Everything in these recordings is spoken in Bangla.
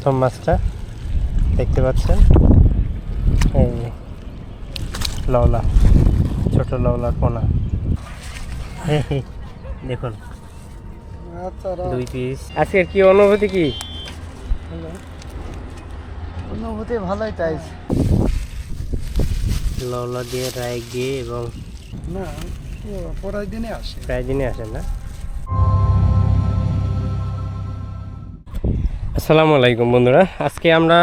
প্রথম মাছটা দেখতে পাচ্ছেন, এই লওলা, ছোট লওলার পোনা। দেখুন 2 পিস। আজকের কি অনুভূতি? কি অনুভূতি? ভালোই তাই। লওলা দিয়ে, রায় দিয়ে, এবং না প্রায় দিনে আসে না। আসসালামু আলাইকুম বন্ধুরা, আজকে আমরা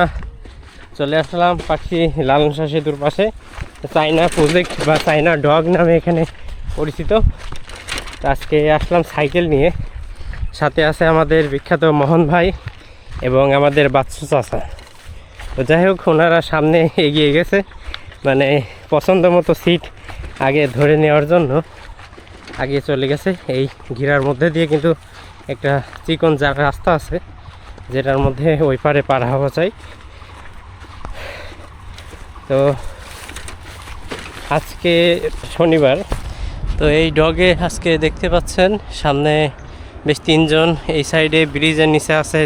চলে আসলাম পাখি লালন শাহ সেতুর পাশে। চাইনা প্রজেক্ট বা চাইনা ডগ নামে এখানে পরিচিত। তো আজকে আসলাম সাইকেল নিয়ে, সাথে আছে আমাদের বিখ্যাত মোহন ভাই এবং আমাদের বাচ্চু চাচা। তো যাই হোক, ওনারা সামনে এগিয়ে গেছে, মানে পছন্দ মতো সিট আগে ধরে নেওয়ার জন্য আগে চলে গেছে। এই ঘিরার মধ্যে দিয়ে কিন্তু একটা চিকন রাস্তা আছে, যেটার মধ্যে ওই পারে পার হওয়া চাই। তো আজকে শনিবার, তো এই ডগে আজকে দেখতে পাচ্ছেন সামনে বেশ 3 জন, এই সাইডে ব্রিজের নিচে আছে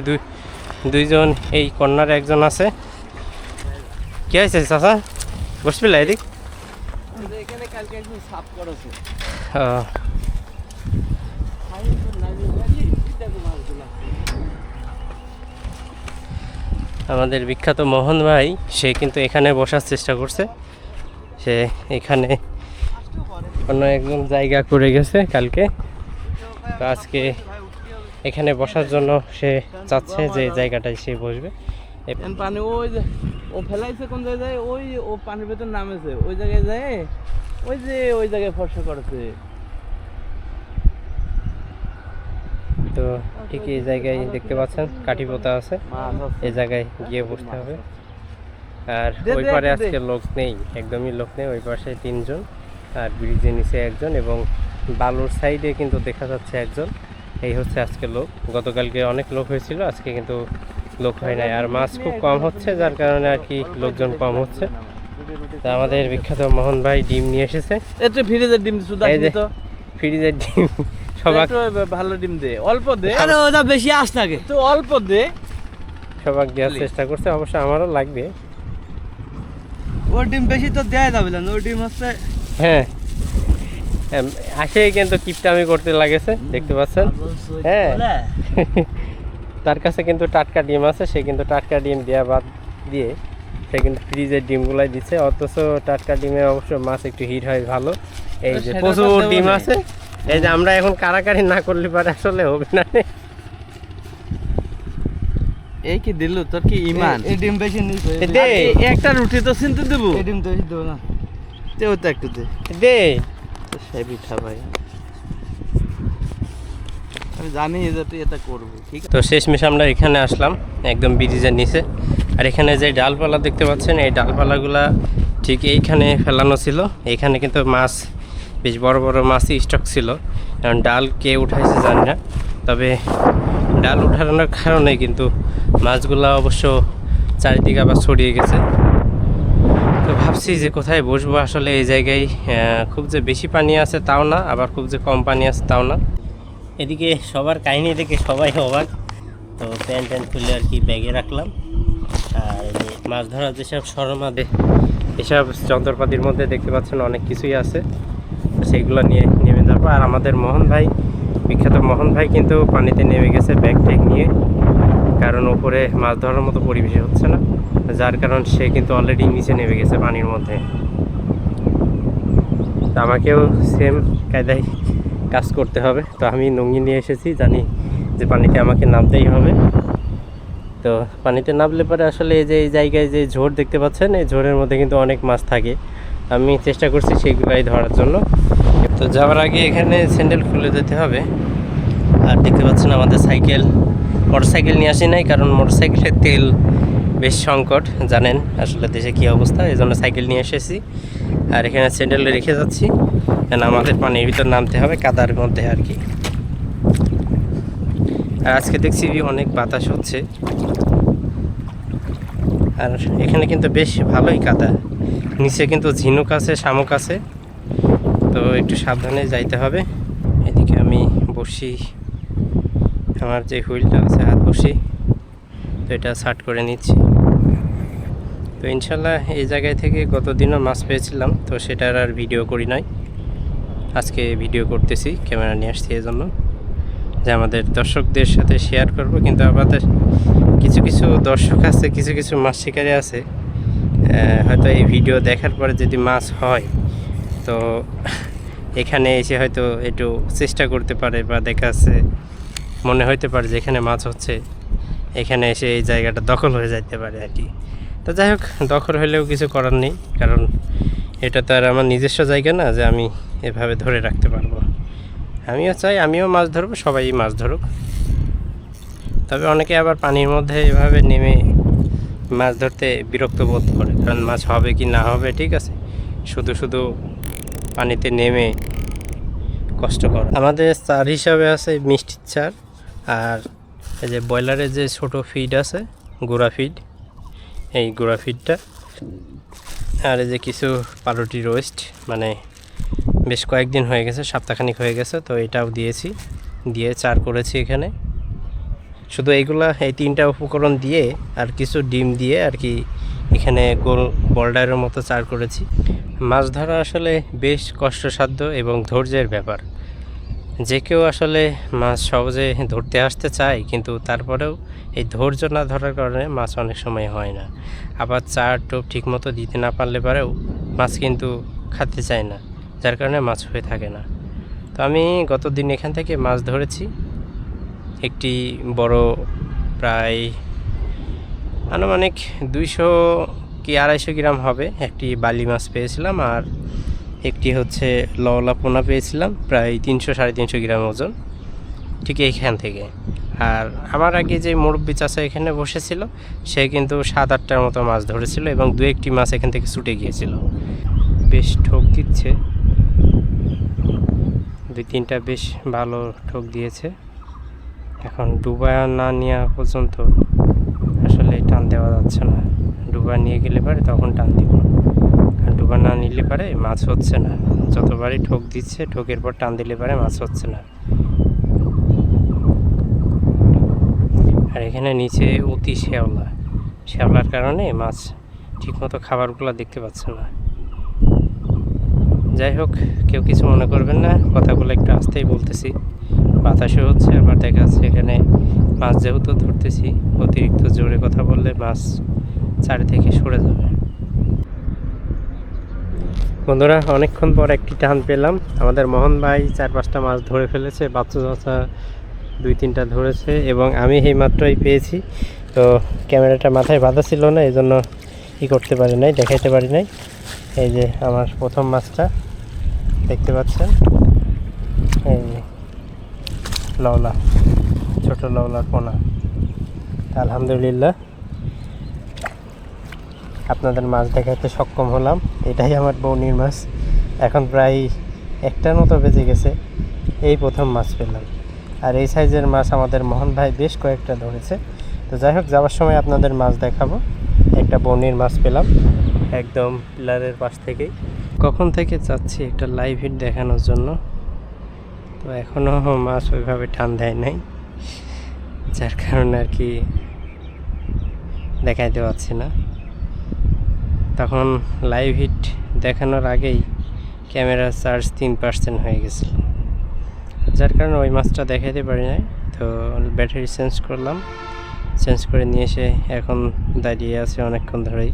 দুইজন, এই কর্নারে একজন আছে। কি হয়েছে চাচা, বসবিল এদিক? আমাদের বিখ্যাত মোহন ভাই, সে কিন্তু এখানে বসার চেষ্টা করছে। সে এখানে অন্য একজন জায়গা করে গেছে কালকে, তো আজকে এখানে বসার জন্য সে চাচ্ছে যে জায়গাটায় সে বসবে। পানি ওই যে ও ফেলাইছে কোন জায়গায়, ওই ও পানির ভেতর নামেছে, ওই জায়গায় যায়, ওই জায়গায় ফর্সা করেছে। তো ঠিক এই জায়গায় দেখতে পাচ্ছেন কাঠি পোতা আছে, এই জায়গায় গিয়ে বসতে হবে। আর ওই পারে আজকে লোক নেই, একদমই লোক নেই। ওই পাশে 3 জন, আর ব্রিজের নিচে একজন, এবং বালুর সাইডে কিন্তু দেখা যাচ্ছে একজন। এই হচ্ছে আজকে লোক। গতকালকে অনেক লোক হয়েছিল, আজকে কিন্তু লোক হয় নাই। আর মাছ খুব কম হচ্ছে, যার কারণে আর কি লোকজন কম হচ্ছে। তা আমাদের বিখ্যাত মোহন ভাই ডিম নিয়ে এসেছে। একটু ফ্রিজের ডিম শুধু তো, ফ্রিজের ডিম সবাই ভালো ডিম দে, অল্প দে, আরে ওটা বেশি আস থাকে তো অল্প দে। সবাই দেওয়ার চেষ্টা করছে, অবশ্য আমারও লাগবে। ওর ডিম বেশি তো দেয়া যাবে না, ওর ডিম হচ্ছে। হ্যাঁ, আসে কিন্তু কিপটামি করতে লাগেছে, দেখতে পাচ্ছেন। হ্যাঁ, তার কাছে কিন্তু টাটকা ডিম আছে, সে কিন্তু টাটকা ডিম দেওয়া বাদ দিয়ে সে কিন্তু ফ্রিজের ডিমগুলাই দিচ্ছে। অথচ টাটকা ডিমে অবশ্য মাছ একটু হিট হয় ভালো। এই যে প্রচুর ডিম আছে, এই যে আমরা এখন কারাকারি না করলে পারে আসলে হবে না। এই কি দিল তোর কি ইমান? এই ডিম বেশি নিছে দে, একটা রুটি তো চিনতে দেব। এই ডিম তো বেশি দেব না, তেও তো একটু দে দে। সে পিঠা ভাই, আমি জানি যে তুই এটা করবি, ঠিক আছে। তো শেষমেশ আমরা এখানে আসলাম, একদম ব্রিজের নিচে। আর এখানে যে ডালপালা দেখতে পাচ্ছেন, এই ডালপালাগুলা ঠিক এইখানে ফেলানো ছিল। এইখানে কিন্তু মাছ, বেশ বড় বড় মাছই স্টক ছিল। কারণ ডাল কে উঠাইছে জানি না, তবে ডাল উঠানোর কারণে কিন্তু মাছগুলা অবশ্য চারিদিকে আবার ছড়িয়ে গেছে। তো ভাবছি যে কোথায় বসবো। আসলে এই জায়গায় খুব যে বেশি পানি আছে তাও না, আবার খুব যে কম পানি আছে তাও না। এদিকে সবার কাহিনী দেখে সবাই অবাক। তো প্যান্ট খুলে আর কি ব্যাগে রাখলাম। আর মাছ ধরার যেসব সরঞ্জাম, এসব যন্ত্রপাতির মধ্যে দেখতে পাচ্ছেন অনেক কিছুই আছে, সেইগুলো নিয়ে নেমে যাবো। আর আমাদের মোহন ভাই, বিখ্যাত মোহন ভাই কিন্তু পানিতে নেমে গেছে ব্যাগ ট্যাগ নিয়ে, কারণ ওপরে মাছ ধরার মতো পরিবেশে হচ্ছে না, যার কারণ সে কিন্তু অলরেডি নিচে নেমে গেছে পানির মধ্যে। তো আমাকেও সেম কায়দায় কাজ করতে হবে। তো আমি লুঙ্গি নিয়ে এসেছি, জানি যে পানিতে আমাকে নামতেই হবে। তো পানিতে নামলে পরে আসলে এই যে এই জায়গায় যে ঝোড় দেখতে পাচ্ছেন, এই ঝোড়ের মধ্যে কিন্তু অনেক মাছ থাকে। আমি চেষ্টা করছি সেইগুলাই ধরার জন্য। তো যাওয়ার আগে এখানে স্যান্ডেল খুলে যেতে হবে। আর দেখতে পাচ্ছেন আমাদের সাইকেল, মোটরসাইকেল নিয়ে আসি নাই, কারণ মোটরসাইকেলের তেল বেশ সংকট, জানেন আসলে দেশে কী অবস্থা, এই জন্য সাইকেল নিয়ে এসেছি। আর এখানে স্যান্ডেল রেখে যাচ্ছি, কারণ আমাদের পানির ভিতর নামতে হবে কাদার মধ্যে আর কি। আর আজকে দেখছি অনেক বাতাস হচ্ছে, আর এখানে কিন্তু বেশ ভালোই কাদা, নিচে কিন্তু ঝিনুক আছে, শামুক আছে, তো একটু সাবধানে যাইতে হবে। এদিকে আমি বসি, আমার যে হুইলটা আছে হাত বসি, তো এটা সার্ট করে নিচ্ছি। তো ইনশাল্লাহ এই জায়গায় থেকে গত দিনও মাছ পেয়েছিলাম, তো সেটার আর ভিডিও করি নাই। আজকে ভিডিও করতেছি, ক্যামেরা নিয়ে আসছি এই জন্য যে আমাদের দর্শকদের সাথে শেয়ার করব। কিন্তু আমাদের কিছু কিছু দর্শক আছে, কিছু কিছু মাছ শিকারী আছে, হয়তো এই ভিডিও দেখার পরে যদি মাছ হয় তো এখানে এসে হয়তো একটু চেষ্টা করতে পারে, বা দেখা যাচ্ছে মনে হইতে পারে যে এখানে মাছ হচ্ছে, এখানে এসে এই জায়গাটা দখল হয়ে যাইতে পারে আর কি। তো যাই হোক, দখল হলেও কিছু করার নেই, কারণ এটা তো আর আমার নিজস্ব জায়গা না যে আমি এভাবে ধরে রাখতে পারবো। আমিও চাই আমিও মাছ ধরবো, সবাই মাছ ধরুক। তবে অনেকে আবার পানির মধ্যে এভাবে নেমে মাছ ধরতে বিরক্ত বোধ করে, কারণ মাছ হবে কি না হবে ঠিক আছে, শুধু শুধু পানিতে নেমে কষ্ট করে। আমাদের চার হিসাবে আছে মিষ্টির চার, আর এই যে ব্রয়লারের যে ছোট ফিড আছে, গুঁড়া ফিড, এই গুঁড়া ফিডটা, আর এই যে কিছু পাউরুটি রোস্ট, মানে বেশ কয়েকদিন হয়ে গেছে, সপ্তাহখানিক হয়ে গেছে, তো এটাও দিয়েছি, দিয়ে চার করেছি এখানে। শুধু এইগুলা, এই তিনটা উপকরণ দিয়ে আর কিছু ডিম দিয়ে আর কি এখানে গোল বোল্ডারের মতো চার করেছি। মাছ ধরা আসলে বেশ কষ্টসাধ্য এবং ধৈর্যের ব্যাপার। যে কেউ আসলে মাছ সহজে ধরতে আসতে চায়, কিন্তু তারপরেও এই ধৈর্য না ধরার কারণে মাছ অনেক সময় হয় না। আবার চার টোপ ঠিকমতো দিতে না পারলে পরেও মাছ কিন্তু খেতে চায় না, যার কারণে মাছ হয়ে থাকে না। তো আমি গত দিন এখান থেকে মাছ ধরেছি একটি বড়, প্রায় আনুমানিক 200 কি 250 গ্রাম হবে একটি বালি মাছ পেয়েছিলাম, আর একটি হচ্ছে লওলা পোনা পেয়েছিলাম প্রায় 300-350 গ্রাম ওজন, ঠিক এইখান থেকে। আর আমার আগে যে মুরব্বি চাচা এখানে বসেছিল, সে কিন্তু 7-8টার মতো মাছ ধরেছিল এবং 2-1টি মাছ এখান থেকে ছুটে গিয়েছিল। বেশ ঠোক দিচ্ছে, 2-3টা বেশ ভালো ঠোক দিয়েছে। এখন ডুবা না নেওয়া পর্যন্ত আসলে টান দেওয়া যাচ্ছে না। ডুবা নিয়ে গেলে পারে তখন টান দিব, আর ডুবা না নিলে পারে মাছ হচ্ছে না। যতবারই ঠোক দিচ্ছে, ঠোকের পর টান দিলে পারে মাছ হচ্ছে না। আর এখানে নিচে অতি শ্যাওলার কারণে মাছ ঠিকমতো খাবারগুলো দেখতে পাচ্ছে না। যাই হোক, কেউ কিছু মনে করবেন না, কথাগুলো একটু আস্তেই বলতেছি, বাতাসও হচ্ছে, আবার দেখা যাচ্ছে এখানে মাছ যেহেতু ধরতেছি, অতিরিক্ত জোরে কথা বললে মাছ চারি থেকে সরে যাবে। বন্ধুরা, অনেকক্ষণ পর একটি টান পেলাম। আমাদের মোহন ভাই 4-5টা মাছ ধরে ফেলেছে, বাচ্চা চাচা 2-3টা ধরেছে, এবং আমি এই মাত্রই পেয়েছি। তো ক্যামেরাটা মাথায় বাঁধা ছিল না, এই জন্য করতে পারি নাই, দেখাইতে পারি নাই। এই যে আমার প্রথম মাছটা দেখতে পাচ্ছেন, এই লওলা, ছোট লওলার পোনা। আলহামদুলিল্লাহ আপনাদের মাছ দেখাতে সক্ষম হলাম। এটাই আমার বৌনির মাছ। এখন প্রায় 1টার মতো বেজে গেছে, এই প্রথম মাছ পেলাম। আর এই সাইজের মাছ আমাদের মোহন ভাই বেশ কয়েকটা ধরেছে। তো যাই হোক, যাওয়ার সময় আপনাদের মাছ দেখাবো। একটা বৌনির মাছ পেলাম একদম পিলারের পাশ থেকেই। কখন থেকে যাচ্ছি একটা লাইভ হিট দেখানোর জন্য, তো এখনও মাছ ওইভাবে টান দেয় নাই, যার কারণে আর কি দেখাইতে পারছি না। তখন লাইভ হিট দেখানোর আগেই ক্যামেরার চার্জ 3% হয়ে গেছিল, যার কারণে ওই মাছটা দেখাইতে পারি নাই। তো ব্যাটারি চেঞ্জ করলাম, চেঞ্জ করে নিয়ে এসে এখন দাঁড়িয়ে আছে অনেকক্ষণ ধরেই।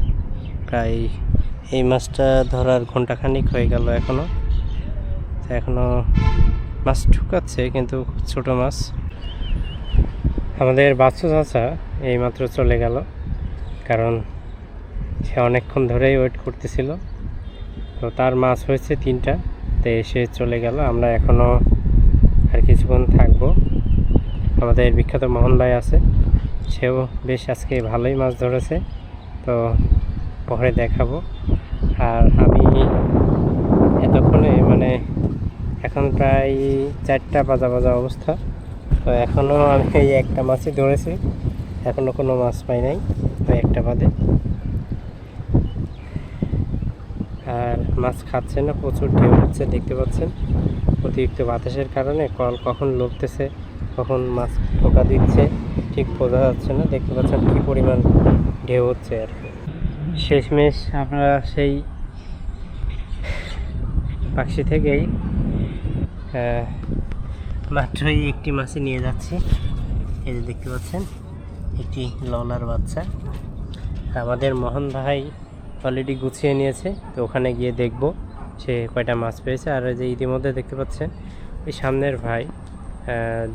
প্রায় এই মাছটা ধরার ঘন্টাখানিক হয়ে গেল এখনও মাছ ঢুকাচ্ছে, কিন্তু ছোট মাছ। আমাদের বাচ্চা চাচা এইমাত্র চলে গেল, কারণ সে অনেকক্ষণ ধরেই ওয়েট করতেছিল। তো তার মাছ হয়েছে 3টা, তো এসে চলে গেল। আমরা এখনও আর কিছুক্ষণ থাকবো। আমাদের বিখ্যাত মোহন ভাই আছে, সেও বেশ আজকে ভালোই মাছ ধরেছে, তো পরে দেখাবো। আর আমি এতক্ষণে মানে এখন প্রায় 4টা বাজা অবস্থা, তো এখনও আমি এই একটা মাছই ধরেছি, এখনও কোনো মাছ পাই নাই, তো একটা বাদে। আর মাছ খাচ্ছে না, প্রচুর ঢেউ হচ্ছে, দেখতে পাচ্ছেন। অতিরিক্ত বাতাসের কারণে কল কখন লড়তেছে, কখন মাছ টোকা দিচ্ছে, ঠিক বোঝা যাচ্ছে না, দেখতে পাচ্ছেন কি পরিমাণ ঢেউ হচ্ছে আর কি। শেষমেশ আমরা সেই পাখি থেকেই মাত্রই একটি মাছই নিয়ে যাচ্ছি। এই যে দেখতে পাচ্ছেন একটি ললার বাচ্চা। আমাদের মোহন ভাই অলরেডি গুছিয়ে নিয়েছে, তো ওখানে গিয়ে দেখব সে কয়টা মাছ পেয়েছে। আর যে ইতিমধ্যে দেখতে পাচ্ছেন ওই সামনের ভাই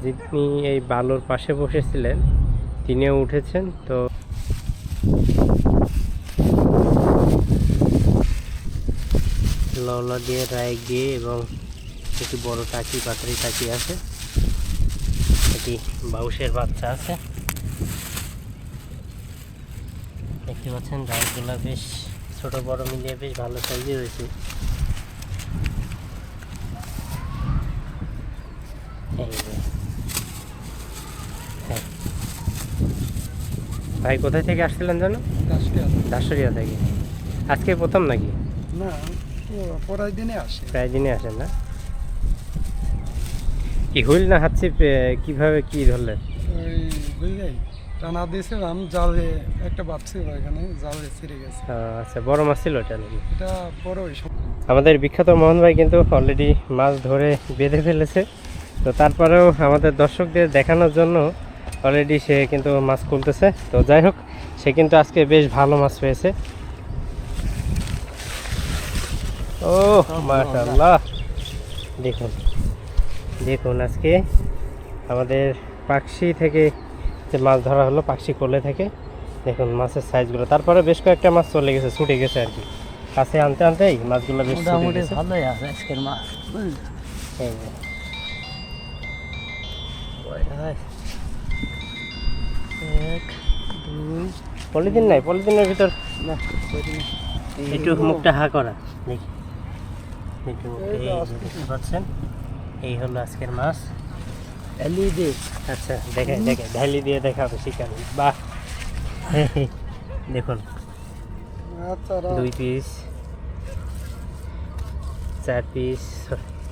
যিনি এই বালুর পাশে বসেছিলেন তিনিও উঠেছেন। তো লওলা দিয়ে রায় দিয়ে এবং একটি বড় টাকি পাতারি টাকি আছে, এটি বাউশের বাচ্চা আছে। দেখতে পাচ্ছেন রায়গুলো বেশ ছোট বড় মিলিয়ে বেশ ভালো সাইজে হয়েছে। হ্যাঁ ভাই, কোথায় থেকে আসছিলেন জানো? দাসরিয়া থেকে। আজকে প্রথম নাকি? না, পরের দিনে আসে। প্রায় দিনে আসেন না? কি হুইল না হাত ছিপ কিভাবে কি ধরলেন? ওই বুঝলেন, টানা দিয়েছিলাম জালে, একটা বাচ্চা এখানে জালে ছিঁড়ে গেছে। আচ্ছা, বড় মাছ ছিল এটা নাকি? এটা বড়ই। আমাদের বিখ্যাত মোহন ভাই কিন্তু অলরেডি মাছ ধরে বেঁধে ফেলেছে। তো তারপরেও আমাদের দর্শকদের দেখানোর জন্য অলরেডি সে কিন্তু মাছ খুলতেছে। তো যাই হোক, সে কিন্তু আজকে বেশ ভালো মাছ পেয়েছে। ও মাশাআল্লাহ, দেখুন দেখুন আজকে আমাদের পাকশি থেকে যে মাছ ধরা হলো, পাকশি কোলে থেকে দেখুন মাছের সাইজগুলো। তারপরে বেশ কয়েকটা মাছ চলে গেছে, ছুটে গেছে আর কি। কাছে আনতে আনতেই মাছগুলো বেশ ছুটে গেছে। ভালোই আছে আজকের মাছ। এই যে এক দুই, পলিথিন নাই, পলিথিনের ভিতর একটু মুখটা হা করা দেখি, একটু দেখতে পাচ্ছেন। এই হলো আজকের মাছ। আচ্ছা দেখে দেখে ঢালি দিয়ে দেখাবে শিকারি। বাহ, দেখুন 2 পিস, 4 পিস,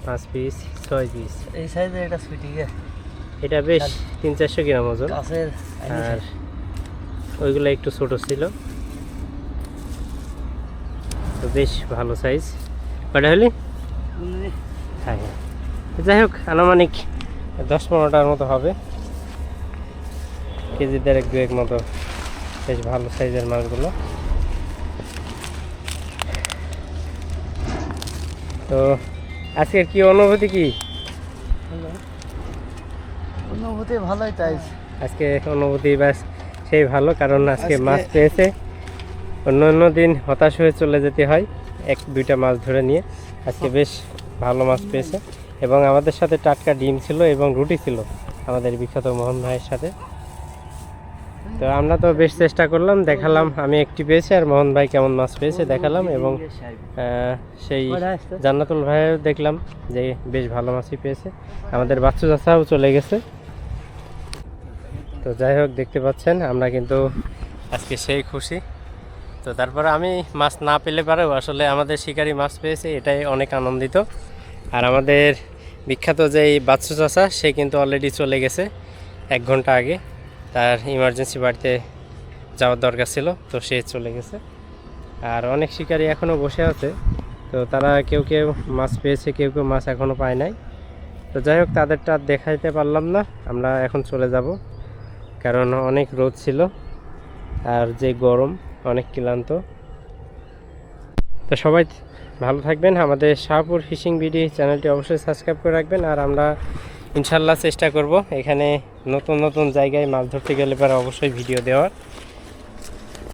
5 পিস, 6 পিস। এই সাইজে এটা ছুটি গে এটা বেশ 300-400 গ্রাম ওজন। কাছের আর ওইগুলো একটু ছোট ছিল, তো বেশ ভালো সাইজ। কয়টা হলি? হ্যাঁ হ্যাঁ, যাই হোক আনুমানিক 10-15টার মতো হবে, কেজি 1.5-2 মতো। বেশ ভালো সাইজের মাছগুলো। তো আজকের কি অনুভূতি কি? অনুভূতি ভালোই তাই। আজকে অনুভূতি ব্যাস সেই ভালো, কারণ আজকে মাছ পেয়েছে। অন্য অন্য দিন হতাশ হয়ে চলে যেতে হয় 1-2টা মাছ ধরে নিয়ে। আজকে বেশ ভালো মাছ পেয়েছে এবং আমাদের সাথে টাটকা ডিম ছিল এবং রুটি ছিল আমাদের বিখ্যাত মোহন ভাইয়ের সাথে। তো আমরা তো বেশ চেষ্টা করলাম, দেখালাম আমি একটি পেয়েছি আর মোহন ভাই কেমন মাছ পেয়েছে দেখালাম। এবং সেই জান্নাতুল ভাইয়ের দেখলাম যে বেশ ভালো মাছই পেয়েছে। আমাদের বাচ্চু চাচাও চলে গেছে। তো যাই হোক, দেখতে পাচ্ছেন আমরা কিন্তু আজকে সেই খুশি। তো তারপরে আমি মাছ না পেলে পারেও আসলে আমাদের শিকারি মাছ পেয়েছে, এটাই অনেক আনন্দিত। আর আমাদের বিখ্যাত যেই বাচ্চু চাচা, সে কিন্তু অলরেডি চলে গেছে 1 ঘন্টা আগে। তার ইমার্জেন্সি বাড়িতে যাওয়ার দরকার ছিল, তো সে চলে গেছে। আর অনেক শিকারি এখনও বসে আছে, তো তারা কেউ কেউ মাছ পেয়েছে, কেউ কেউ মাছ এখনও পায় নাই। তো যাই হোক, তাদেরটা দেখাইতে পারলাম না। আমরা এখন চলে যাব, কারণ অনেক রোদ ছিল আর যে গরম, অনেক ক্লান্ত। তো সবাই ভালো থাকবেন। আমাদের শাহপুর ফিশিং বিডি চ্যানেলটি অবশ্যই সাবস্ক্রাইব করে রাখবেন। আর আমরা ইনশাল্লাহ চেষ্টা করব এখানে নতুন নতুন জায়গায় মাছ ধরতে গেলে পরে অবশ্যই ভিডিও দেওয়ার।